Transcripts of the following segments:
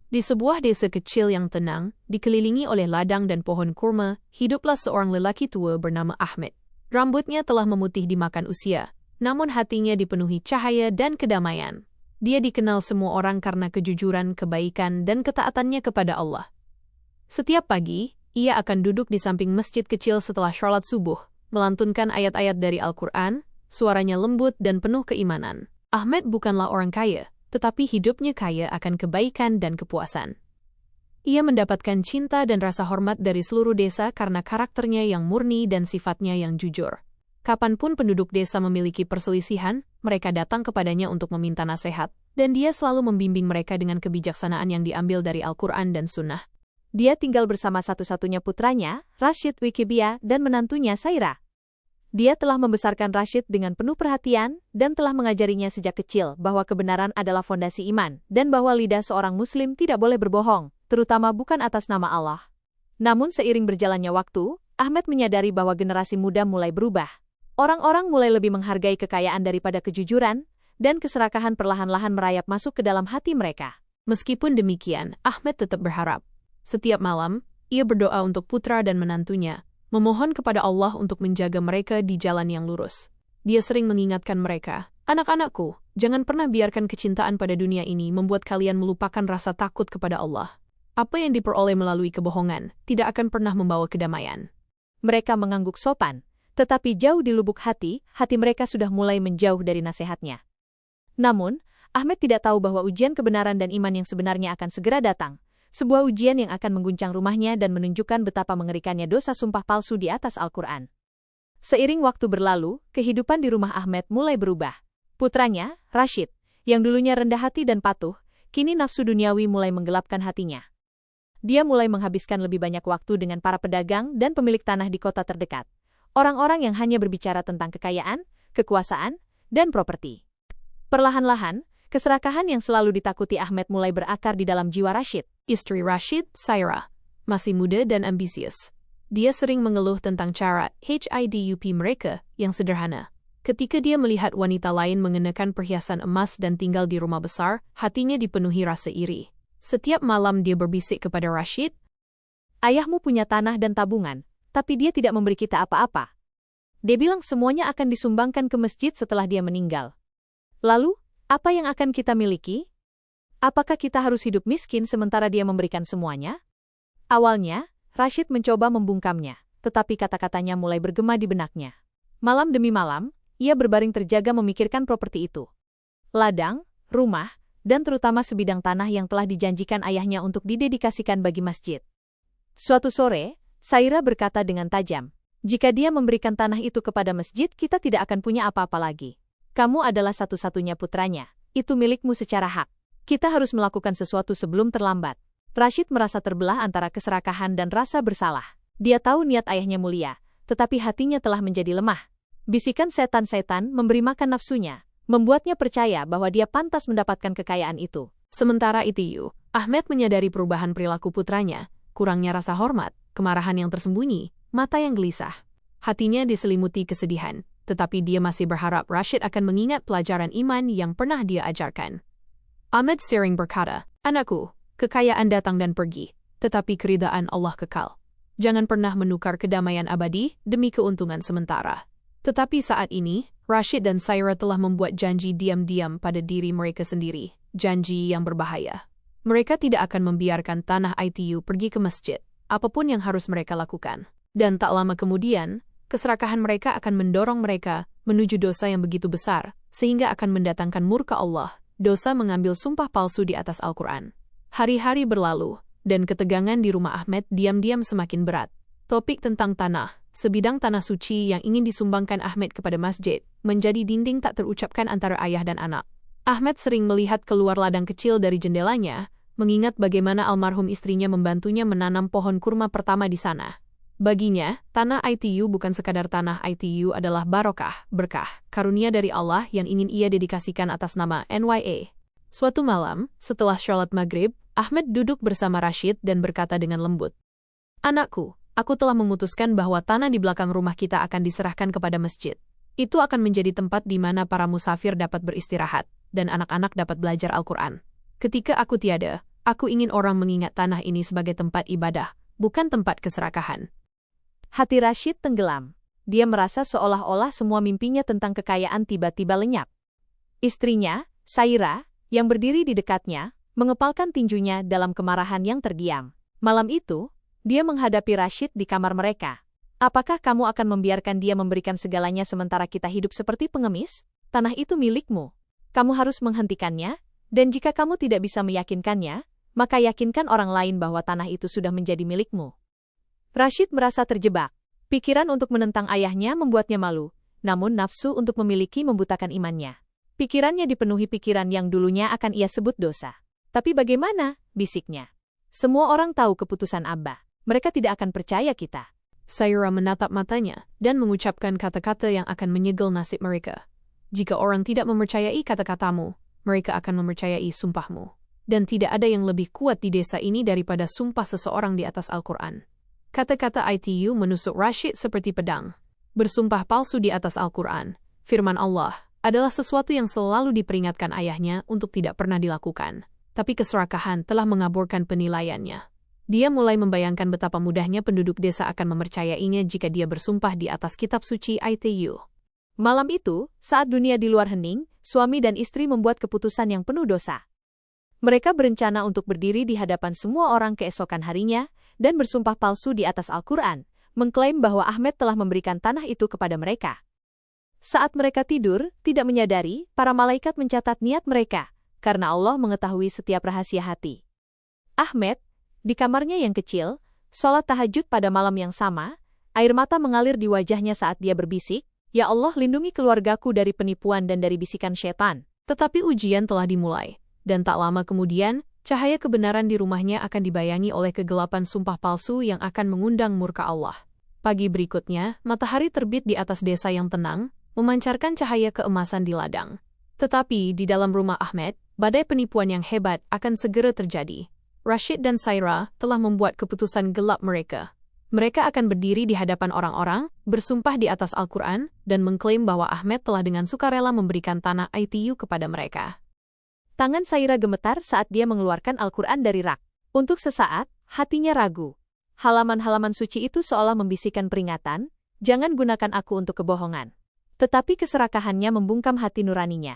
Di sebuah desa kecil yang tenang, dikelilingi oleh ladang dan pohon kurma, hiduplah seorang lelaki tua bernama Ahmed. Rambutnya telah memutih dimakan usia, namun hatinya dipenuhi cahaya dan kedamaian. Dia dikenal semua orang karena kejujuran, kebaikan, dan ketaatannya kepada Allah. Setiap pagi, ia akan duduk di samping masjid kecil setelah sholat subuh, melantunkan ayat-ayat dari Al-Quran, suaranya lembut dan penuh keimanan. Ahmed bukanlah orang kaya, tetapi hidupnya kaya akan kebaikan dan kepuasan. Ia mendapatkan cinta dan rasa hormat dari seluruh desa karena karakternya yang murni dan sifatnya yang jujur. Kapanpun penduduk desa memiliki perselisihan, mereka datang kepadanya untuk meminta nasihat, dan dia selalu membimbing mereka dengan kebijaksanaan yang diambil dari Al-Quran dan Sunnah. Dia tinggal bersama satu-satunya putranya, Rashid Wikibia, dan menantunya Saira. Dia telah membesarkan Rashid dengan penuh perhatian dan telah mengajarinya sejak kecil bahwa kebenaran adalah fondasi iman dan bahwa lidah seorang muslim tidak boleh berbohong, terutama bukan atas nama Allah. Namun seiring berjalannya waktu, Ahmed menyadari bahwa generasi muda mulai berubah. Orang-orang mulai lebih menghargai kekayaan daripada kejujuran, dan keserakahan perlahan-lahan merayap masuk ke dalam hati mereka. Meskipun demikian, Ahmed tetap berharap. Setiap malam, ia berdoa untuk putra dan menantunya, memohon kepada Allah untuk menjaga mereka di jalan yang lurus. Dia sering mengingatkan mereka, "Anak-anakku, jangan pernah biarkan kecintaan pada dunia ini membuat kalian melupakan rasa takut kepada Allah. Apa yang diperoleh melalui kebohongan tidak akan pernah membawa kedamaian." Mereka mengangguk sopan, tetapi jauh di lubuk hati mereka sudah mulai menjauh dari nasihatnya. Namun, Ahmed tidak tahu bahwa ujian kebenaran dan iman yang sebenarnya akan segera datang. Sebuah ujian yang akan mengguncang rumahnya dan menunjukkan betapa mengerikannya dosa sumpah palsu di atas Al-Quran. Seiring waktu berlalu, kehidupan di rumah Ahmed mulai berubah. Putranya, Rashid, yang dulunya rendah hati dan patuh, kini nafsu duniawi mulai menggelapkan hatinya. Dia mulai menghabiskan lebih banyak waktu dengan para pedagang dan pemilik tanah di kota terdekat. Orang-orang yang hanya berbicara tentang kekayaan, kekuasaan, dan properti. Perlahan-lahan, keserakahan yang selalu ditakuti Ahmed mulai berakar di dalam jiwa Rashid. Istri Rashid, Saira, masih muda dan ambisius. Dia sering mengeluh tentang cara hidup mereka yang sederhana. Ketika dia melihat wanita lain mengenakan perhiasan emas dan tinggal di rumah besar, hatinya dipenuhi rasa iri. Setiap malam dia berbisik kepada Rashid, "Ayahmu punya tanah dan tabungan, tapi dia tidak memberi kita apa-apa. Dia bilang semuanya akan disumbangkan ke masjid setelah dia meninggal. Lalu, apa yang akan kita miliki? Apakah kita harus hidup miskin sementara dia memberikan semuanya?" Awalnya, Rashid mencoba membungkamnya, tetapi kata-katanya mulai bergema di benaknya. Malam demi malam, ia berbaring terjaga memikirkan properti itu. Ladang, rumah, dan terutama sebidang tanah yang telah dijanjikan ayahnya untuk didedikasikan bagi masjid. Suatu sore, Saira berkata dengan tajam, "Jika dia memberikan tanah itu kepada masjid, kita tidak akan punya apa-apa lagi. Kamu adalah satu-satunya putranya, itu milikmu secara hak. Kita harus melakukan sesuatu sebelum terlambat." Rashid merasa terbelah antara keserakahan dan rasa bersalah. Dia tahu niat ayahnya mulia, tetapi hatinya telah menjadi lemah. Bisikan setan-setan memberi makan nafsunya, membuatnya percaya bahwa dia pantas mendapatkan kekayaan itu. Sementara itu, Ahmed menyadari perubahan perilaku putranya, kurangnya rasa hormat, kemarahan yang tersembunyi, mata yang gelisah. Hatinya diselimuti kesedihan, tetapi dia masih berharap Rashid akan mengingat pelajaran iman yang pernah dia ajarkan. Ahmed sering berkata, "Anakku, kekayaan datang dan pergi, tetapi keridaan Allah kekal. Jangan pernah menukar kedamaian abadi demi keuntungan sementara." Tetapi saat ini, Rashid dan Saira telah membuat janji diam-diam pada diri mereka sendiri, janji yang berbahaya. Mereka tidak akan membiarkan tanah itu pergi ke masjid, apapun yang harus mereka lakukan. Dan tak lama kemudian, keserakahan mereka akan mendorong mereka menuju dosa yang begitu besar, sehingga akan mendatangkan murka Allah. Dosa mengambil sumpah palsu di atas Al-Quran. Hari-hari berlalu, dan ketegangan di rumah Ahmed diam-diam semakin berat. Topik tentang tanah, sebidang tanah suci yang ingin disumbangkan Ahmed kepada masjid, menjadi dinding tak terucapkan antara ayah dan anak. Ahmed sering melihat keluar ladang kecil dari jendelanya, mengingat bagaimana almarhum istrinya membantunya menanam pohon kurma pertama di sana. Baginya, tanah itu bukan sekadar tanah, itu adalah barokah, berkah, karunia dari Allah yang ingin ia dedikasikan atas nama NYA. Suatu malam, setelah sholat maghrib, Ahmed duduk bersama Rashid dan berkata dengan lembut, "Anakku, aku telah memutuskan bahwa tanah di belakang rumah kita akan diserahkan kepada masjid. Itu akan menjadi tempat di mana para musafir dapat beristirahat, dan anak-anak dapat belajar Al-Quran. Ketika aku tiada, Aku ingin orang mengingat tanah ini sebagai tempat ibadah, bukan tempat keserakahan. Hati Rashid tenggelam. Dia merasa seolah-olah semua mimpinya tentang kekayaan tiba-tiba lenyap. Istrinya, Saira, yang berdiri di dekatnya, mengepalkan tinjunya dalam kemarahan yang terdiam. Malam itu, dia menghadapi Rashid di kamar mereka. Apakah kamu akan membiarkan dia memberikan segalanya sementara kita hidup seperti pengemis? Tanah itu milikmu. Kamu harus menghentikannya, dan jika kamu tidak bisa meyakinkannya, maka yakinkan orang lain bahwa tanah itu sudah menjadi milikmu. Rashid merasa terjebak. Pikiran untuk menentang ayahnya membuatnya malu, namun nafsu untuk memiliki membutakan imannya. Pikirannya dipenuhi pikiran yang dulunya akan ia sebut dosa. Tapi bagaimana? Bisiknya. Semua orang tahu keputusan Abba. Mereka tidak akan percaya kita. Saira menatap matanya dan mengucapkan kata-kata yang akan menyegel nasib mereka. Jika orang tidak mempercayai kata-katamu, mereka akan mempercayai sumpahmu. Dan tidak ada yang lebih kuat di desa ini daripada sumpah seseorang di atas Al-Quran. Kata-kata ITU menusuk Rashid seperti pedang. Bersumpah palsu di atas Al-Quran, firman Allah, adalah sesuatu yang selalu diperingatkan ayahnya untuk tidak pernah dilakukan. Tapi keserakahan telah mengaburkan penilaiannya. Dia mulai membayangkan betapa mudahnya penduduk desa akan mempercayainya jika dia bersumpah di atas kitab suci ITU. Malam itu, saat dunia di luar hening, suami dan istri membuat keputusan yang penuh dosa. Mereka berencana untuk berdiri di hadapan semua orang keesokan harinya dan bersumpah palsu di atas Al-Quran, mengklaim bahwa Ahmed telah memberikan tanah itu kepada mereka. Saat mereka tidur, tidak menyadari, para malaikat mencatat niat mereka, karena Allah mengetahui setiap rahasia hati. Ahmed, di kamarnya yang kecil, sholat tahajud pada malam yang sama, air mata mengalir di wajahnya saat dia berbisik, "Ya Allah, lindungi keluargaku dari penipuan dan dari bisikan setan." Tetapi ujian telah dimulai, dan tak lama kemudian, cahaya kebenaran di rumahnya akan dibayangi oleh kegelapan sumpah palsu yang akan mengundang murka Allah. Pagi berikutnya, matahari terbit di atas desa yang tenang, memancarkan cahaya keemasan di ladang. Tetapi di dalam rumah Ahmed, badai penipuan yang hebat akan segera terjadi. Rashid dan Saira telah membuat keputusan gelap mereka. Mereka akan berdiri di hadapan orang-orang, bersumpah di atas Al-Quran, dan mengklaim bahwa Ahmed telah dengan sukarela memberikan tanah ITU kepada mereka. Tangan Saira gemetar saat dia mengeluarkan Al-Quran dari rak. Untuk sesaat, hatinya ragu. Halaman-halaman suci itu seolah membisikkan peringatan, "Jangan gunakan aku untuk kebohongan." Tetapi keserakahannya membungkam hati nuraninya.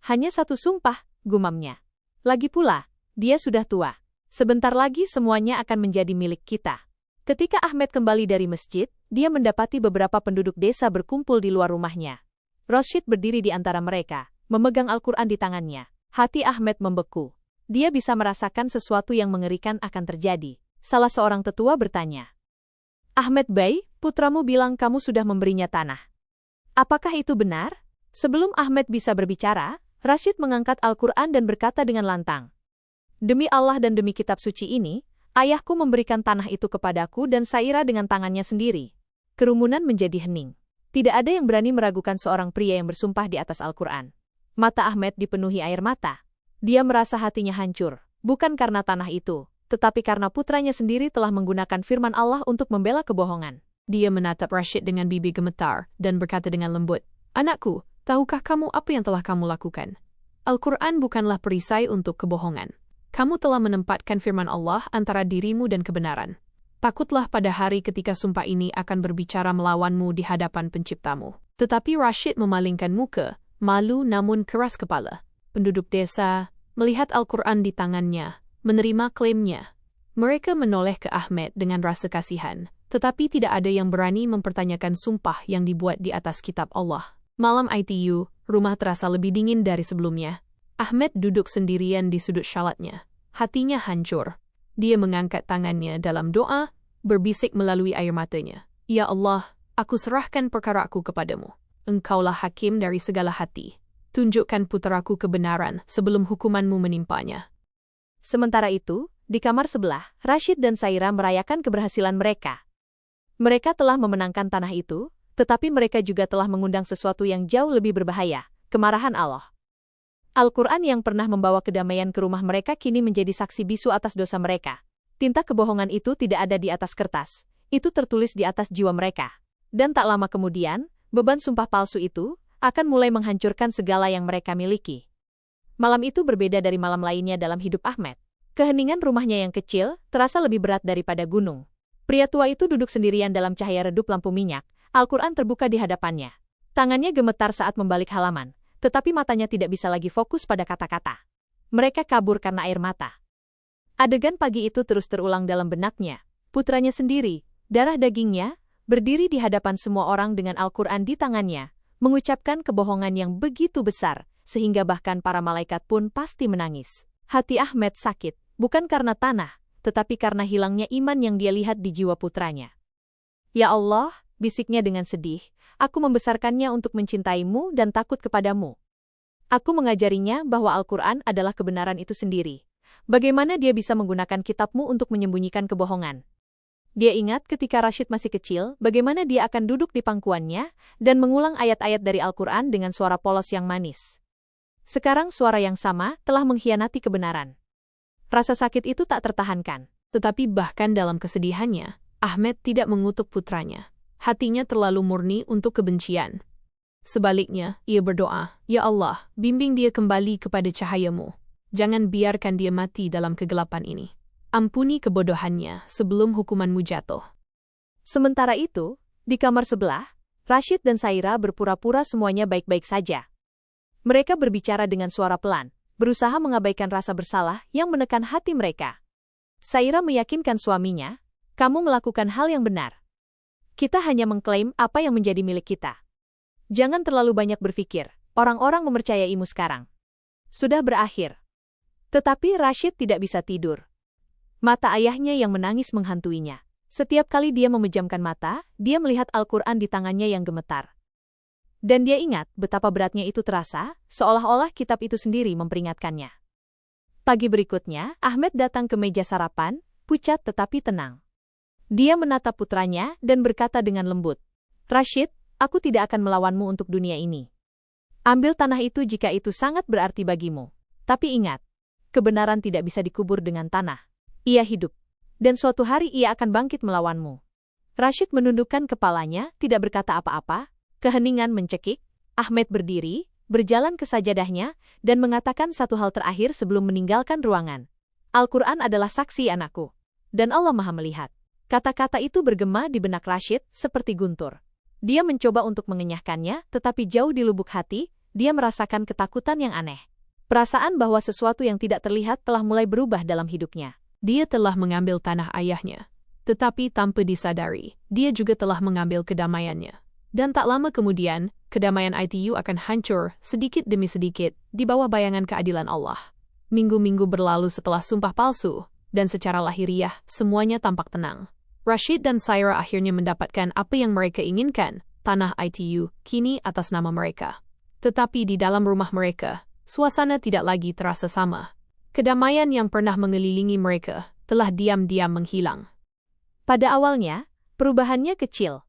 "Hanya satu sumpah," gumamnya. "Lagi pula, dia sudah tua. Sebentar lagi semuanya akan menjadi milik kita." Ketika Ahmed kembali dari masjid, dia mendapati beberapa penduduk desa berkumpul di luar rumahnya. Rashid berdiri di antara mereka, memegang Al-Quran di tangannya. Hati Ahmed membeku. Dia bisa merasakan sesuatu yang mengerikan akan terjadi. Salah seorang tetua bertanya, "Ahmed Bey, putramu bilang kamu sudah memberinya tanah. Apakah itu benar?" Sebelum Ahmed bisa berbicara, Rashid mengangkat Al-Quran dan berkata dengan lantang, "Demi Allah dan demi kitab suci ini, ayahku memberikan tanah itu kepadaku dan Saira dengan tangannya sendiri." Kerumunan menjadi hening. Tidak ada yang berani meragukan seorang pria yang bersumpah di atas Al-Quran. Mata Ahmed dipenuhi air mata. Dia merasa hatinya hancur, bukan karena tanah itu, tetapi karena putranya sendiri telah menggunakan firman Allah untuk membela kebohongan. Dia menatap Rashid dengan bibi gemetar dan berkata dengan lembut, "Anakku, tahukah kamu apa yang telah kamu lakukan? Al-Quran bukanlah perisai untuk kebohongan. Kamu telah menempatkan firman Allah antara dirimu dan kebenaran. Takutlah pada hari ketika sumpah ini akan berbicara melawanmu di hadapan penciptamu." Tetapi Rashid memalingkan muka, malu namun keras kepala. Penduduk desa melihat Al-Quran di tangannya, menerima klaimnya. Mereka menoleh ke Ahmed dengan rasa kasihan, tetapi tidak ada yang berani mempertanyakan sumpah yang dibuat di atas kitab Allah. Malam ITU, rumah terasa lebih dingin dari sebelumnya. Ahmed duduk sendirian di sudut syalatnya. Hatinya hancur. Dia mengangkat tangannya dalam doa, berbisik melalui air matanya, "Ya Allah, aku serahkan perkaraku kepadamu. Engkaulah hakim dari segala hati. Tunjukkan putraku kebenaran sebelum hukumanmu menimpanya." Sementara itu, di kamar sebelah, Rashid dan Saira merayakan keberhasilan mereka. Mereka telah memenangkan tanah itu, tetapi mereka juga telah mengundang sesuatu yang jauh lebih berbahaya, kemarahan Allah. Al-Quran yang pernah membawa kedamaian ke rumah mereka kini menjadi saksi bisu atas dosa mereka. Tinta kebohongan itu tidak ada di atas kertas, itu tertulis di atas jiwa mereka. Dan tak lama kemudian, beban sumpah palsu itu akan mulai menghancurkan segala yang mereka miliki. Malam itu berbeda dari malam lainnya dalam hidup Ahmed. Keheningan rumahnya yang kecil terasa lebih berat daripada gunung. Pria tua itu duduk sendirian dalam cahaya redup lampu minyak. Al-Quran terbuka di hadapannya. Tangannya gemetar saat membalik halaman, tetapi matanya tidak bisa lagi fokus pada kata-kata. Mereka kabur karena air mata. Adegan pagi itu terus terulang dalam benaknya. Putranya sendiri, darah dagingnya, berdiri di hadapan semua orang dengan Al-Quran di tangannya, mengucapkan kebohongan yang begitu besar, sehingga bahkan para malaikat pun pasti menangis. Hati Ahmed sakit. Bukan karena tanah, tetapi karena hilangnya iman yang dia lihat di jiwa putranya. Ya Allah, bisiknya dengan sedih, aku membesarkannya untuk mencintaimu dan takut kepadamu. Aku mengajarinya bahwa Al-Quran adalah kebenaran itu sendiri. Bagaimana dia bisa menggunakan kitabmu untuk menyembunyikan kebohongan? Dia ingat ketika Rashid masih kecil, bagaimana dia akan duduk di pangkuannya dan mengulang ayat-ayat dari Al-Quran dengan suara polos yang manis. Sekarang suara yang sama telah mengkhianati kebenaran. Rasa sakit itu tak tertahankan. Tetapi bahkan dalam kesedihannya, Ahmed tidak mengutuk putranya. Hatinya terlalu murni untuk kebencian. Sebaliknya, ia berdoa, Ya Allah, bimbing dia kembali kepada cahayamu. Jangan biarkan dia mati dalam kegelapan ini. Ampuni kebodohannya sebelum hukumanmu jatuh. Sementara itu, di kamar sebelah, Rashid dan Saira berpura-pura semuanya baik-baik saja. Mereka berbicara dengan suara pelan, berusaha mengabaikan rasa bersalah yang menekan hati mereka. Saira meyakinkan suaminya, kamu melakukan hal yang benar. Kita hanya mengklaim apa yang menjadi milik kita. Jangan terlalu banyak berpikir, orang-orang mempercayaimu sekarang. Sudah berakhir. Tetapi Rashid tidak bisa tidur. Mata ayahnya yang menangis menghantuinya. Setiap kali dia memejamkan mata, dia melihat Al-Quran di tangannya yang gemetar. Dan dia ingat betapa beratnya itu terasa, seolah-olah kitab itu sendiri memperingatkannya. Pagi berikutnya, Ahmed datang ke meja sarapan, pucat tetapi tenang. Dia menatap putranya dan berkata dengan lembut, Rashid, aku tidak akan melawanmu untuk dunia ini. Ambil tanah itu jika itu sangat berarti bagimu. Tapi ingat, kebenaran tidak bisa dikubur dengan tanah. Ia hidup, dan suatu hari ia akan bangkit melawanmu. Rashid menundukkan kepalanya, tidak berkata apa-apa. Keheningan mencekik, Ahmed berdiri, berjalan ke sajadahnya, dan mengatakan satu hal terakhir sebelum meninggalkan ruangan. Al-Quran adalah saksi anakku, dan Allah Maha melihat. Kata-kata itu bergema di benak Rashid seperti guntur. Dia mencoba untuk mengenyahkannya, tetapi jauh di lubuk hati, dia merasakan ketakutan yang aneh. Perasaan bahwa sesuatu yang tidak terlihat telah mulai berubah dalam hidupnya. Dia telah mengambil tanah ayahnya, tetapi tanpa disadari, dia juga telah mengambil kedamaiannya. Dan tak lama kemudian, kedamaian ITU akan hancur sedikit demi sedikit di bawah bayangan keadilan Allah. Minggu-minggu berlalu setelah sumpah palsu, dan secara lahiriah semuanya tampak tenang. Rashid dan Saira akhirnya mendapatkan apa yang mereka inginkan, tanah ITU kini atas nama mereka. Tetapi di dalam rumah mereka, suasana tidak lagi terasa sama. Kedamaian yang pernah mengelilingi mereka telah diam-diam menghilang. Pada awalnya, perubahannya kecil.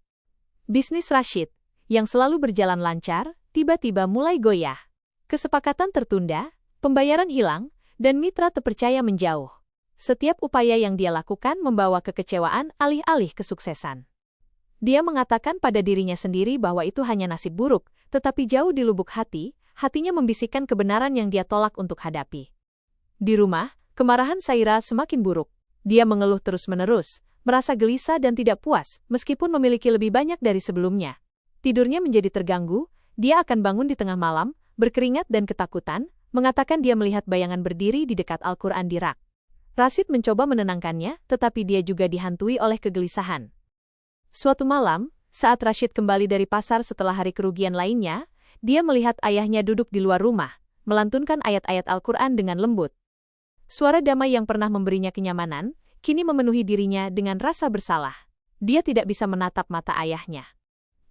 Bisnis Rashid, yang selalu berjalan lancar, tiba-tiba mulai goyah. Kesepakatan tertunda, pembayaran hilang, dan mitra terpercaya menjauh. Setiap upaya yang dia lakukan membawa kekecewaan alih-alih kesuksesan. Dia mengatakan pada dirinya sendiri bahwa itu hanya nasib buruk, tetapi jauh di lubuk hati, hatinya membisikkan kebenaran yang dia tolak untuk hadapi. Di rumah, kemarahan Saira semakin buruk. Dia mengeluh terus-menerus, merasa gelisah dan tidak puas, meskipun memiliki lebih banyak dari sebelumnya. Tidurnya menjadi terganggu, dia akan bangun di tengah malam, berkeringat dan ketakutan, mengatakan dia melihat bayangan berdiri di dekat Al-Quran di rak. Rashid mencoba menenangkannya, tetapi dia juga dihantui oleh kegelisahan. Suatu malam, saat Rashid kembali dari pasar setelah hari kerugian lainnya, dia melihat ayahnya duduk di luar rumah, melantunkan ayat-ayat Al-Quran dengan lembut. Suara damai yang pernah memberinya kenyamanan, kini memenuhi dirinya dengan rasa bersalah. Dia tidak bisa menatap mata ayahnya.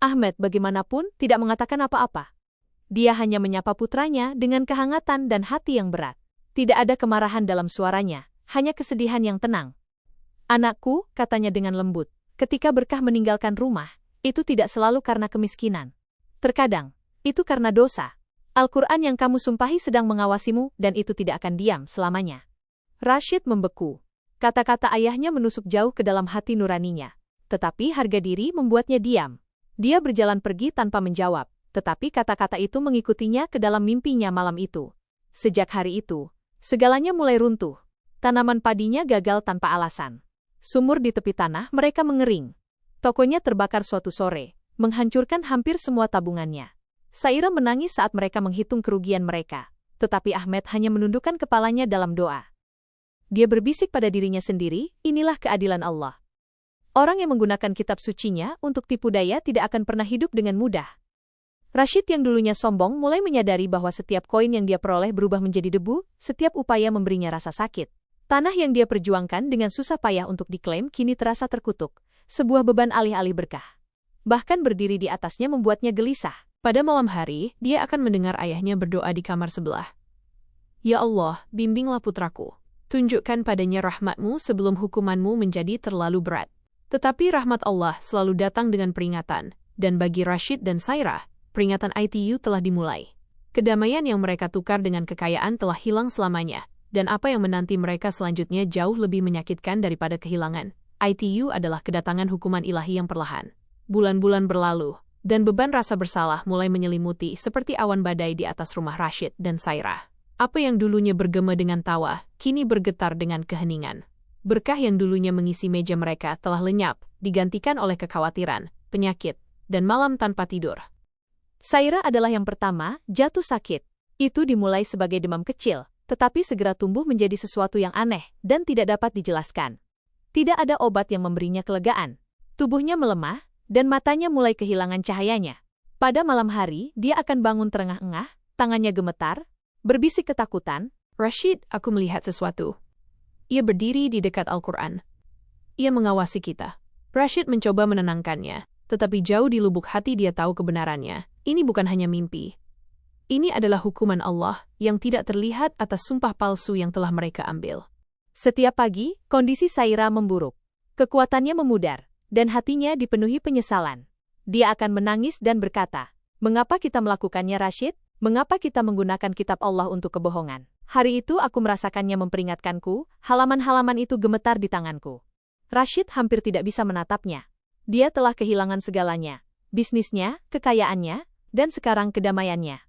Ahmed bagaimanapun tidak mengatakan apa-apa. Dia hanya menyapa putranya dengan kehangatan dan hati yang berat. Tidak ada kemarahan dalam suaranya, hanya kesedihan yang tenang. Anakku, katanya dengan lembut, ketika Berkah meninggalkan rumah, itu tidak selalu karena kemiskinan. Terkadang, itu karena dosa. Al-Quran yang kamu sumpahi sedang mengawasimu dan itu tidak akan diam selamanya. Rashid membeku. Kata-kata ayahnya menusuk jauh ke dalam hati nuraninya. Tetapi harga diri membuatnya diam. Dia berjalan pergi tanpa menjawab, tetapi kata-kata itu mengikutinya ke dalam mimpinya malam itu. Sejak hari itu, segalanya mulai runtuh. Tanaman padinya gagal tanpa alasan. Sumur di tepi tanah mereka mengering. Tokonya terbakar suatu sore, menghancurkan hampir semua tabungannya. Saira menangis saat mereka menghitung kerugian mereka, tetapi Ahmed hanya menundukkan kepalanya dalam doa. Dia berbisik pada dirinya sendiri, inilah keadilan Allah. Orang yang menggunakan kitab sucinya untuk tipu daya tidak akan pernah hidup dengan mudah. Rashid yang dulunya sombong mulai menyadari bahwa setiap koin yang dia peroleh berubah menjadi debu, setiap upaya memberinya rasa sakit. Tanah yang dia perjuangkan dengan susah payah untuk diklaim kini terasa terkutuk, sebuah beban alih-alih berkah. Bahkan berdiri di atasnya membuatnya gelisah. Pada malam hari, dia akan mendengar ayahnya berdoa di kamar sebelah. Ya Allah, bimbinglah putraku. Tunjukkan padanya rahmat-Mu sebelum hukuman-Mu menjadi terlalu berat. Tetapi rahmat Allah selalu datang dengan peringatan, dan bagi Rashid dan Saira, peringatan ITU telah dimulai. Kedamaian yang mereka tukar dengan kekayaan telah hilang selamanya, dan apa yang menanti mereka selanjutnya jauh lebih menyakitkan daripada kehilangan. ITU adalah kedatangan hukuman ilahi yang perlahan. Bulan-bulan berlalu, dan beban rasa bersalah mulai menyelimuti seperti awan badai di atas rumah Rashid dan Saira. Apa yang dulunya bergema dengan tawa, kini bergetar dengan keheningan. Berkah yang dulunya mengisi meja mereka telah lenyap, digantikan oleh kekhawatiran, penyakit, dan malam tanpa tidur. Saira adalah yang pertama jatuh sakit. Itu dimulai sebagai demam kecil, tetapi segera tumbuh menjadi sesuatu yang aneh dan tidak dapat dijelaskan. Tidak ada obat yang memberinya kelegaan. Tubuhnya melemah, dan matanya mulai kehilangan cahayanya. Pada malam hari, dia akan bangun terengah-engah, tangannya gemetar, berbisik ketakutan. Rashid, aku melihat sesuatu. Ia berdiri di dekat Al-Quran. Ia mengawasi kita. Rashid mencoba menenangkannya, tetapi jauh di lubuk hati dia tahu kebenarannya. Ini bukan hanya mimpi. Ini adalah hukuman Allah yang tidak terlihat atas sumpah palsu yang telah mereka ambil. Setiap pagi, kondisi Saira memburuk. Kekuatannya memudar, dan hatinya dipenuhi penyesalan. Dia akan menangis dan berkata, "Mengapa kita melakukannya, Rashid? Mengapa kita menggunakan kitab Allah untuk kebohongan? Hari itu aku merasakannya memperingatkanku, halaman-halaman itu gemetar di tanganku." Rashid hampir tidak bisa menatapnya. Dia telah kehilangan segalanya, bisnisnya, kekayaannya, dan sekarang kedamaiannya.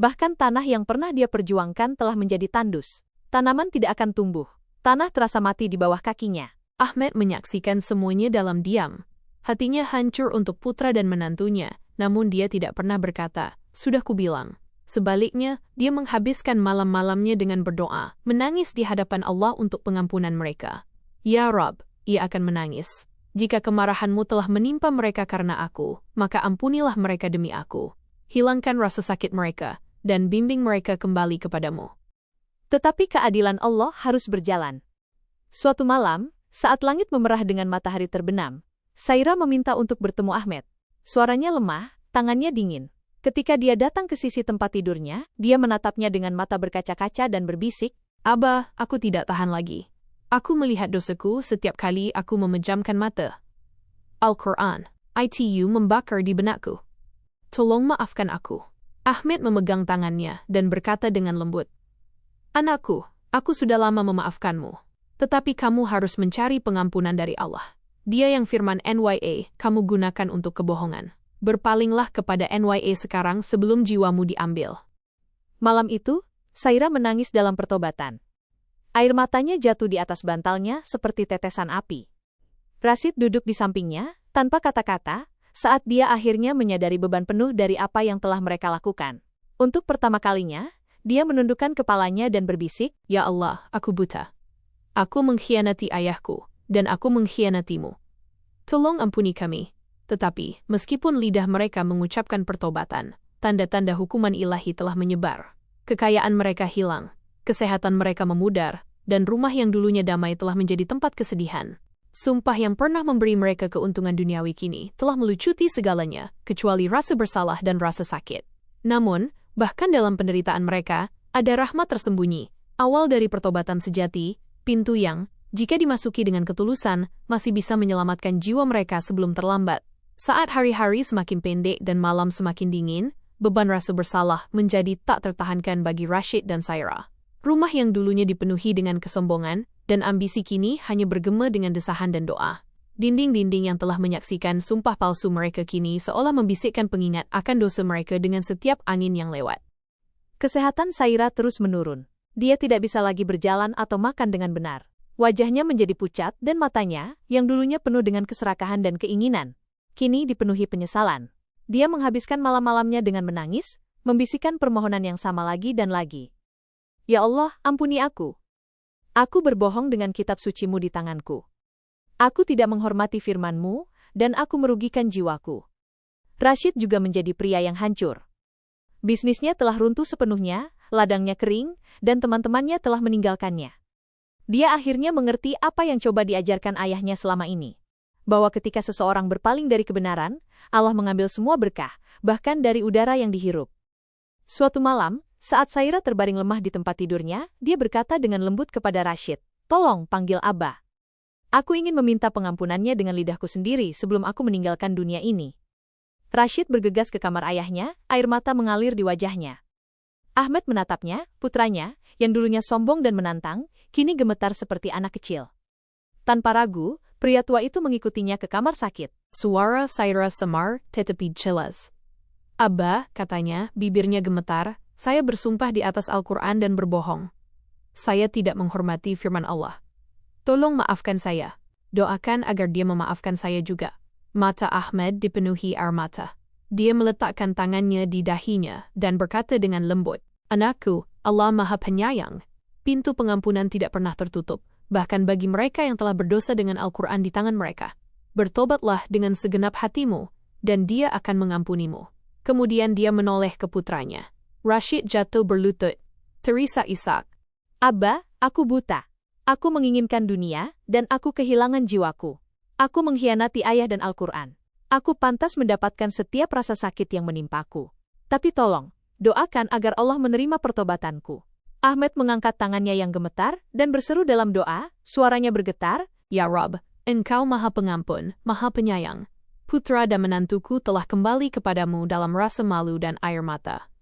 Bahkan tanah yang pernah dia perjuangkan telah menjadi tandus. Tanaman tidak akan tumbuh. Tanah terasa mati di bawah kakinya. Ahmed menyaksikan semuanya dalam diam. Hatinya hancur untuk putra dan menantunya, namun dia tidak pernah berkata, "Sudah kubilang." Sebaliknya, dia menghabiskan malam-malamnya dengan berdoa, menangis di hadapan Allah untuk pengampunan mereka. Ya Rabb, ia akan menangis. Jika kemarahan-Mu telah menimpa mereka karena aku, maka ampunilah mereka demi aku. Hilangkan rasa sakit mereka, dan bimbing mereka kembali kepadamu. Tetapi keadilan Allah harus berjalan. Suatu malam, saat langit memerah dengan matahari terbenam, Saira meminta untuk bertemu Ahmed. Suaranya lemah, tangannya dingin. Ketika dia datang ke sisi tempat tidurnya, dia menatapnya dengan mata berkaca-kaca dan berbisik, "Abah, aku tidak tahan lagi. Aku melihat dosaku setiap kali aku memejamkan mata. Al-Quran, ITU membakar di benakku. Tolong maafkan aku." Ahmed memegang tangannya dan berkata dengan lembut, "Anakku, aku sudah lama memaafkanmu. Tetapi kamu harus mencari pengampunan dari Allah. Dia yang firman NYA kamu gunakan untuk kebohongan. Berpalinglah kepada NYA sekarang sebelum jiwamu diambil." Malam itu, Saira menangis dalam pertobatan. Air matanya jatuh di atas bantalnya seperti tetesan api. Rashid duduk di sampingnya, tanpa kata-kata, saat dia akhirnya menyadari beban penuh dari apa yang telah mereka lakukan. Untuk pertama kalinya, dia menundukkan kepalanya dan berbisik, "Ya Allah, aku buta. Aku mengkhianati ayahku, dan aku mengkhianatimu. Tolong ampuni kami." Tetapi, meskipun lidah mereka mengucapkan pertobatan, tanda-tanda hukuman ilahi telah menyebar. Kekayaan mereka hilang, kesehatan mereka memudar, dan rumah yang dulunya damai telah menjadi tempat kesedihan. Sumpah yang pernah memberi mereka keuntungan duniawi kini telah melucuti segalanya, kecuali rasa bersalah dan rasa sakit. Namun, bahkan dalam penderitaan mereka, ada rahmat tersembunyi, awal dari pertobatan sejati, pintu yang, jika dimasuki dengan ketulusan, masih bisa menyelamatkan jiwa mereka sebelum terlambat. Saat hari-hari semakin pendek dan malam semakin dingin, beban rasa bersalah menjadi tak tertahankan bagi Rashid dan Saira. Rumah yang dulunya dipenuhi dengan kesombongan dan ambisi kini hanya bergema dengan desahan dan doa. Dinding-dinding yang telah menyaksikan sumpah palsu mereka kini seolah membisikkan pengingat akan dosa mereka dengan setiap angin yang lewat. Kesehatan Saira terus menurun. Dia tidak bisa lagi berjalan atau makan dengan benar. Wajahnya menjadi pucat dan matanya, yang dulunya penuh dengan keserakahan dan keinginan, kini dipenuhi penyesalan. Dia menghabiskan malam-malamnya dengan menangis, membisikkan permohonan yang sama lagi dan lagi. Ya Allah, ampuni aku. Aku berbohong dengan kitab sucimu di tanganku. Aku tidak menghormati firman-Mu, dan aku merugikan jiwaku. Rashid juga menjadi pria yang hancur. Bisnisnya telah runtuh sepenuhnya, ladangnya kering, dan teman-temannya telah meninggalkannya. Dia akhirnya mengerti apa yang coba diajarkan ayahnya selama ini. Bahwa ketika seseorang berpaling dari kebenaran, Allah mengambil semua berkah, bahkan dari udara yang dihirup. Suatu malam, saat Saira terbaring lemah di tempat tidurnya, dia berkata dengan lembut kepada Rashid, "Tolong panggil Abah. Aku ingin meminta pengampunannya dengan lidahku sendiri sebelum aku meninggalkan dunia ini." Rashid bergegas ke kamar ayahnya, air mata mengalir di wajahnya. Ahmed menatapnya, putranya, yang dulunya sombong dan menantang, kini gemetar seperti anak kecil. Tanpa ragu, pria tua itu mengikutinya ke kamar sakit. Suara Saira samar, tetapi jelas. "Abah," katanya, bibirnya gemetar, "saya bersumpah di atas Al-Quran dan berbohong. Saya tidak menghormati firman Allah. Tolong maafkan saya. Doakan agar dia memaafkan saya juga." Mata Ahmed dipenuhi air mata. Dia meletakkan tangannya di dahinya dan berkata dengan lembut, "Anakku, Allah Maha Penyayang. Pintu pengampunan tidak pernah tertutup, bahkan bagi mereka yang telah berdosa dengan Al-Quran di tangan mereka. Bertobatlah dengan segenap hatimu, dan Dia akan mengampunimu." Kemudian dia menoleh ke putranya. Rashid jatuh berlutut. Terisak-isak. "Abah, aku buta. Aku menginginkan dunia, dan aku kehilangan jiwaku. Aku mengkhianati ayah dan Al-Quran. Aku pantas mendapatkan setiap rasa sakit yang menimpaku. Tapi tolong, doakan agar Allah menerima pertobatanku." Ahmed mengangkat tangannya yang gemetar dan berseru dalam doa, suaranya bergetar, "Ya Rabb, Engkau Maha Pengampun, Maha Penyayang. Putra dan menantuku telah kembali kepadamu dalam rasa malu dan air mata.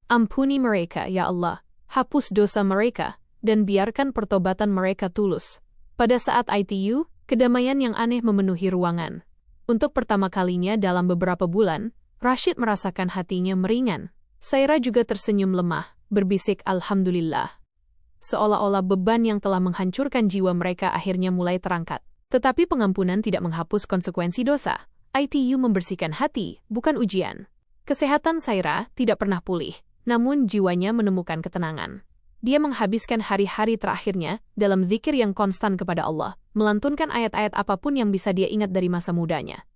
Ampuni mereka, ya Allah, hapus dosa mereka, dan biarkan pertobatan mereka tulus." Pada saat ITU, kedamaian yang aneh memenuhi ruangan. Untuk pertama kalinya dalam beberapa bulan, Rashid merasakan hatinya meringan. Saira juga tersenyum lemah, berbisik Alhamdulillah. Seolah-olah beban yang telah menghancurkan jiwa mereka akhirnya mulai terangkat. Tetapi pengampunan tidak menghapus konsekuensi dosa. ITU membersihkan hati, bukan ujian. Kesehatan Saira tidak pernah pulih, namun jiwanya menemukan ketenangan. Dia menghabiskan hari-hari terakhirnya dalam zikir yang konstan kepada Allah, melantunkan ayat-ayat apapun yang bisa dia ingat dari masa mudanya.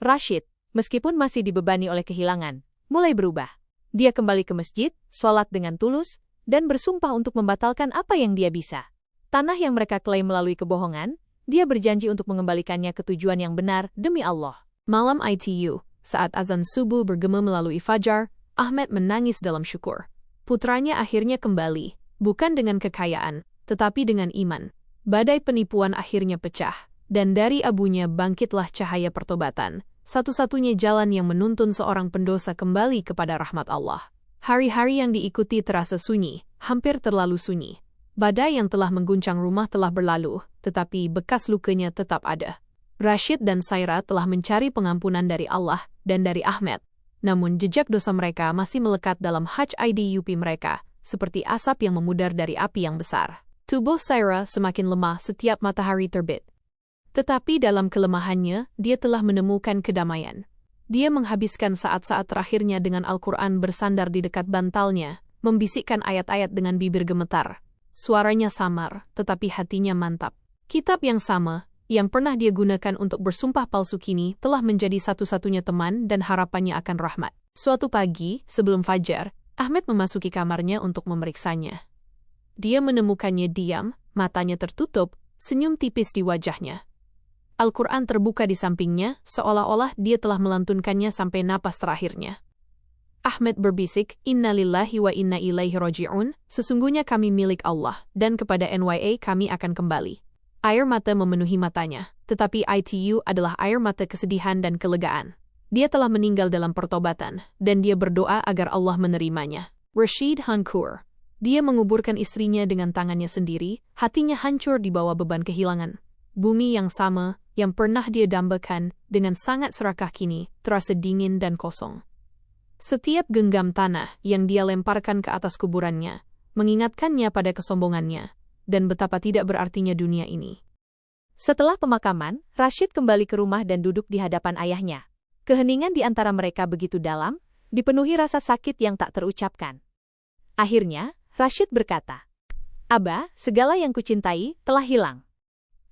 Rashid, meskipun masih dibebani oleh kehilangan, mulai berubah. Dia kembali ke masjid, sholat dengan tulus, dan bersumpah untuk membatalkan apa yang dia bisa. Tanah yang mereka klaim melalui kebohongan, dia berjanji untuk mengembalikannya ke tujuan yang benar demi Allah. Malam ITU, saat azan subuh bergema melalui fajar, Ahmed menangis dalam syukur. Putranya akhirnya kembali. Bukan dengan kekayaan, tetapi dengan iman. Badai penipuan akhirnya pecah, dan dari abunya bangkitlah cahaya pertobatan, satu-satunya jalan yang menuntun seorang pendosa kembali kepada rahmat Allah. Hari-hari yang diikuti terasa sunyi, hampir terlalu sunyi. Badai yang telah mengguncang rumah telah berlalu, tetapi bekas lukanya tetap ada. Rashid dan Saira telah mencari pengampunan dari Allah dan dari Ahmed. Namun jejak dosa mereka masih melekat dalam haj IDUP mereka, seperti asap yang memudar dari api yang besar. Tubuh Saira semakin lemah setiap matahari terbit. Tetapi dalam kelemahannya, dia telah menemukan kedamaian. Dia menghabiskan saat-saat terakhirnya dengan Al-Quran bersandar di dekat bantalnya, membisikkan ayat-ayat dengan bibir gemetar. Suaranya samar, tetapi hatinya mantap. Kitab yang sama, yang pernah dia gunakan untuk bersumpah palsu kini, telah menjadi satu-satunya teman dan harapannya akan rahmat. Suatu pagi, sebelum fajar, Ahmed memasuki kamarnya untuk memeriksanya. Dia menemukannya diam, matanya tertutup, senyum tipis di wajahnya. Al-Quran terbuka di sampingnya, seolah-olah dia telah melantunkannya sampai napas terakhirnya. Ahmed berbisik, "Inna lillahi wa inna ilaihi roji'un, sesungguhnya kami milik Allah, dan kepada NYA kami akan kembali." Air mata memenuhi matanya, tetapi ITU adalah air mata kesedihan dan kelegaan. Dia telah meninggal dalam pertobatan, dan dia berdoa agar Allah menerimanya. Rashid Hankur. Dia menguburkan istrinya dengan tangannya sendiri, hatinya hancur di bawah beban kehilangan. Bumi yang sama, yang pernah dia dambakan, dengan sangat serakah kini, terasa dingin dan kosong. Setiap genggam tanah yang dia lemparkan ke atas kuburannya, mengingatkannya pada kesombongannya, dan betapa tidak berartinya dunia ini. Setelah pemakaman, Rashid kembali ke rumah dan duduk di hadapan ayahnya. Keheningan di antara mereka begitu dalam, dipenuhi rasa sakit yang tak terucapkan. Akhirnya, Rashid berkata, "Aba, segala yang kucintai telah hilang.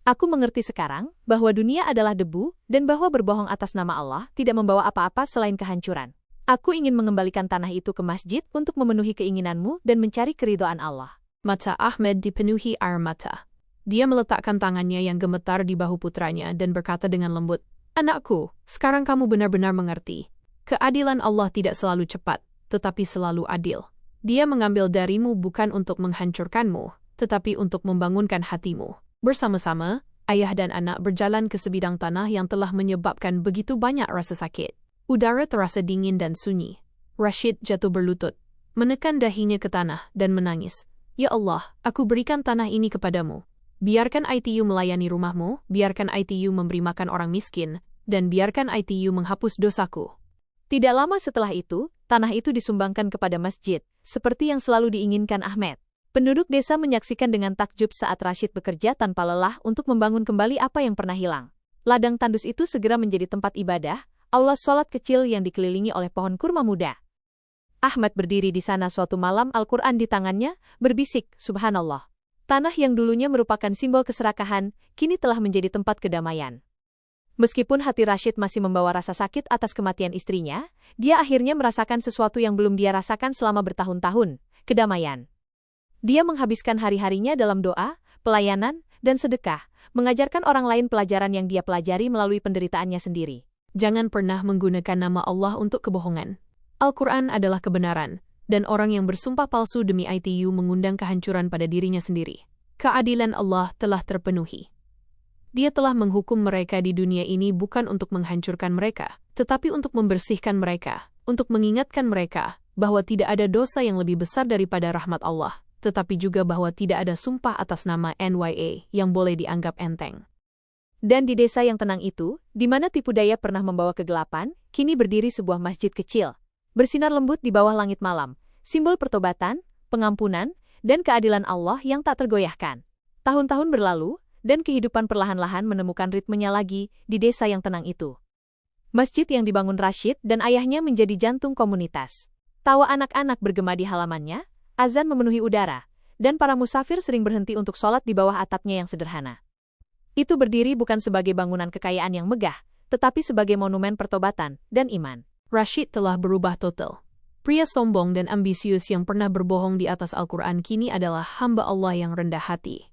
Aku mengerti sekarang bahwa dunia adalah debu dan bahwa berbohong atas nama Allah tidak membawa apa-apa selain kehancuran. Aku ingin mengembalikan tanah itu ke masjid untuk memenuhi keinginanmu dan mencari keridhaan Allah." Mata Ahmed dipenuhi air mata. Dia meletakkan tangannya yang gemetar di bahu putranya dan berkata dengan lembut, "Anakku, sekarang kamu benar-benar mengerti. Keadilan Allah tidak selalu cepat, tetapi selalu adil. Dia mengambil darimu bukan untuk menghancurkanmu, tetapi untuk membangunkan hatimu." Bersama-sama, ayah dan anak berjalan ke sebidang tanah yang telah menyebabkan begitu banyak rasa sakit. Udara terasa dingin dan sunyi. Rashid jatuh berlutut, menekan dahinya ke tanah dan menangis. "Ya Allah, aku berikan tanah ini kepadamu. Biarkan ITU melayani rumahmu, biarkan ITU memberi makan orang miskin, dan biarkan ITU menghapus dosaku." Tidak lama setelah itu, tanah itu disumbangkan kepada masjid, seperti yang selalu diinginkan Ahmed. Penduduk desa menyaksikan dengan takjub saat Rashid bekerja tanpa lelah untuk membangun kembali apa yang pernah hilang. Ladang tandus itu segera menjadi tempat ibadah, aula sholat kecil yang dikelilingi oleh pohon kurma muda. Ahmed berdiri di sana suatu malam, Al-Quran di tangannya, berbisik, "Subhanallah. Tanah yang dulunya merupakan simbol keserakahan, kini telah menjadi tempat kedamaian." Meskipun hati Rashid masih membawa rasa sakit atas kematian istrinya, dia akhirnya merasakan sesuatu yang belum dia rasakan selama bertahun-tahun, kedamaian. Dia menghabiskan hari-harinya dalam doa, pelayanan, dan sedekah, mengajarkan orang lain pelajaran yang dia pelajari melalui penderitaannya sendiri. Jangan pernah menggunakan nama Allah untuk kebohongan. Al-Quran adalah kebenaran, dan orang yang bersumpah palsu demi ITU mengundang kehancuran pada dirinya sendiri. Keadilan Allah telah terpenuhi. Dia telah menghukum mereka di dunia ini bukan untuk menghancurkan mereka, tetapi untuk membersihkan mereka, untuk mengingatkan mereka bahwa tidak ada dosa yang lebih besar daripada rahmat Allah, tetapi juga bahwa tidak ada sumpah atas nama NYA yang boleh dianggap enteng. Dan di desa yang tenang itu, di mana tipu daya pernah membawa kegelapan, kini berdiri sebuah masjid kecil, bersinar lembut di bawah langit malam, simbol pertobatan, pengampunan, dan keadilan Allah yang tak tergoyahkan. Tahun-tahun berlalu, dan kehidupan perlahan-lahan menemukan ritmenya lagi di desa yang tenang itu. Masjid yang dibangun Rashid dan ayahnya menjadi jantung komunitas. Tawa anak-anak bergema di halamannya, azan memenuhi udara, dan para musafir sering berhenti untuk sholat di bawah atapnya yang sederhana. Itu berdiri bukan sebagai bangunan kekayaan yang megah, tetapi sebagai monumen pertobatan dan iman. Rashid telah berubah total. Pria sombong dan ambisius yang pernah berbohong di atas Al-Quran kini adalah hamba Allah yang rendah hati.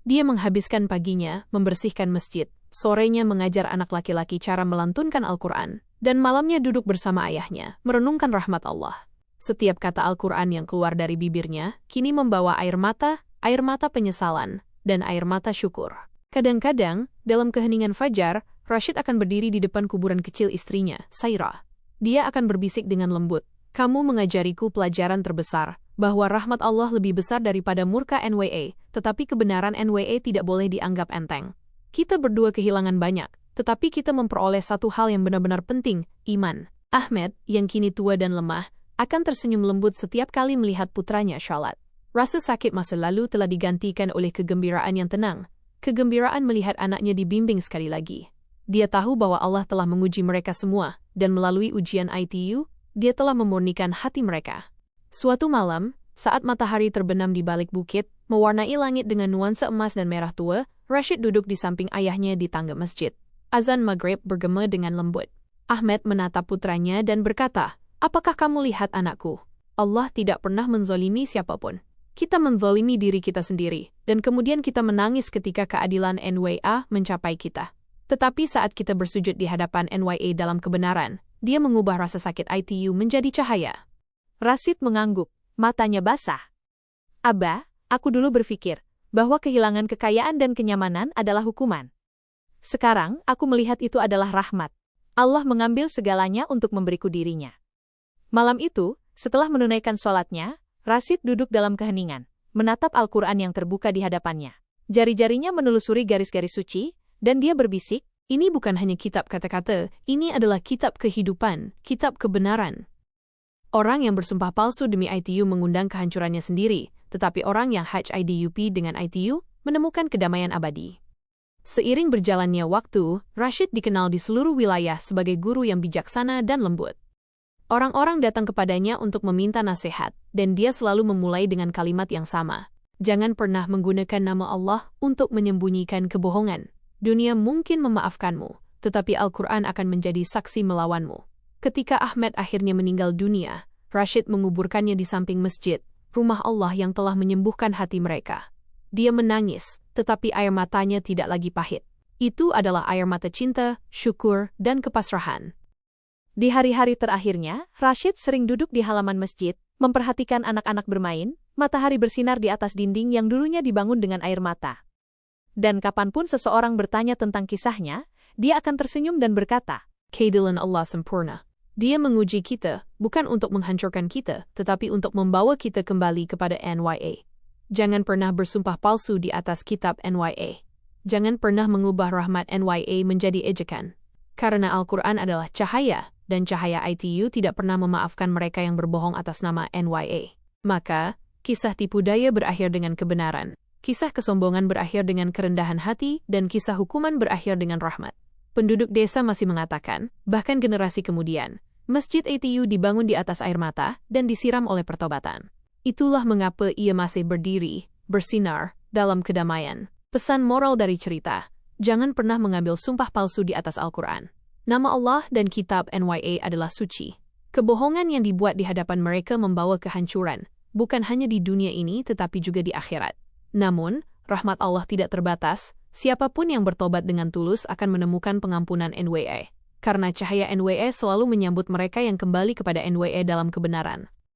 Dia menghabiskan paginya membersihkan masjid, sorenya mengajar anak laki-laki cara melantunkan Al-Quran, dan malamnya duduk bersama ayahnya, merenungkan rahmat Allah. Setiap kata Al-Quran yang keluar dari bibirnya, kini membawa air mata penyesalan, dan air mata syukur. Kadang-kadang, dalam keheningan fajar, Rashid akan berdiri di depan kuburan kecil istrinya, Saira. Dia akan berbisik dengan lembut, "Kamu mengajariku pelajaran terbesar, bahwa rahmat Allah lebih besar daripada murka NWA, tetapi kebenaran NWA tidak boleh dianggap enteng. Kita berdua kehilangan banyak, tetapi kita memperoleh satu hal yang benar-benar penting, iman." Ahmed, yang kini tua dan lemah, akan tersenyum lembut setiap kali melihat putranya sholat. Rasa sakit masa lalu telah digantikan oleh kegembiraan yang tenang, kegembiraan melihat anaknya dibimbing sekali lagi. Dia tahu bahwa Allah telah menguji mereka semua, dan melalui ujian ITU, dia telah memurnikan hati mereka. Suatu malam, saat matahari terbenam di balik bukit, mewarnai langit dengan nuansa emas dan merah tua, Rashid duduk di samping ayahnya di tangga masjid. Azan maghrib bergema dengan lembut. Ahmed menatap putranya dan berkata, "Apakah kamu lihat anakku? Allah tidak pernah menzolimi siapapun. Kita menzolimi diri kita sendiri, dan kemudian kita menangis ketika keadilan NWA mencapai kita. Tetapi saat kita bersujud di hadapan NYA dalam kebenaran, dia mengubah rasa sakit ITU menjadi cahaya." Rashid mengangguk, matanya basah. "Aba, aku dulu berpikir bahwa kehilangan kekayaan dan kenyamanan adalah hukuman. Sekarang, aku melihat itu adalah rahmat. Allah mengambil segalanya untuk memberiku dirinya." Malam itu, setelah menunaikan sholatnya, Rashid duduk dalam keheningan, menatap Al-Quran yang terbuka di hadapannya. Jari-jarinya menelusuri garis-garis suci, dan dia berbisik, "Ini bukan hanya kitab kata-kata, ini adalah kitab kehidupan, kitab kebenaran." Orang yang bersumpah palsu demi ITU mengundang kehancurannya sendiri, tetapi orang yang HIDUP dengan ITU menemukan kedamaian abadi. Seiring berjalannya waktu, Rashid dikenal di seluruh wilayah sebagai guru yang bijaksana dan lembut. Orang-orang datang kepadanya untuk meminta nasihat, dan dia selalu memulai dengan kalimat yang sama. Jangan pernah menggunakan nama Allah untuk menyembunyikan kebohongan. Dunia mungkin memaafkanmu, tetapi Al-Quran akan menjadi saksi melawanmu. Ketika Ahmad akhirnya meninggal dunia, Rashid menguburkannya di samping masjid, rumah Allah yang telah menyembuhkan hati mereka. Dia menangis, tetapi air matanya tidak lagi pahit. Itu adalah air mata cinta, syukur, dan kepasrahan. Di hari-hari terakhirnya, Rashid sering duduk di halaman masjid, memperhatikan anak-anak bermain, matahari bersinar di atas dinding yang dulunya dibangun dengan air mata. Dan kapanpun seseorang bertanya tentang kisahnya, dia akan tersenyum dan berkata, Keadilan Allah sempurna. Dia menguji kita, bukan untuk menghancurkan kita, tetapi untuk membawa kita kembali kepada NYA. Jangan pernah bersumpah palsu di atas kitab NYA. Jangan pernah mengubah rahmat NYA menjadi ejekan. Karena Al-Quran adalah cahaya, dan cahaya ITU tidak pernah memaafkan mereka yang berbohong atas nama NYA. Maka, kisah tipu daya berakhir dengan kebenaran, kisah kesombongan berakhir dengan kerendahan hati, dan kisah hukuman berakhir dengan rahmat. Penduduk desa masih mengatakan, bahkan generasi kemudian, Masjid ITU dibangun di atas air mata dan disiram oleh pertobatan. Itulah mengapa ia masih berdiri, bersinar, dalam kedamaian. Pesan moral dari cerita, jangan pernah mengambil sumpah palsu di atas Al-Quran. Nama Allah dan kitab NYA adalah suci. Kebohongan yang dibuat di hadapan mereka membawa kehancuran, bukan hanya di dunia ini tetapi juga di akhirat. Namun, rahmat Allah tidak terbatas, siapapun yang bertobat dengan tulus akan menemukan pengampunan NYA. Karena cahaya NYA selalu menyambut mereka yang kembali kepada NYA dalam kebenaran.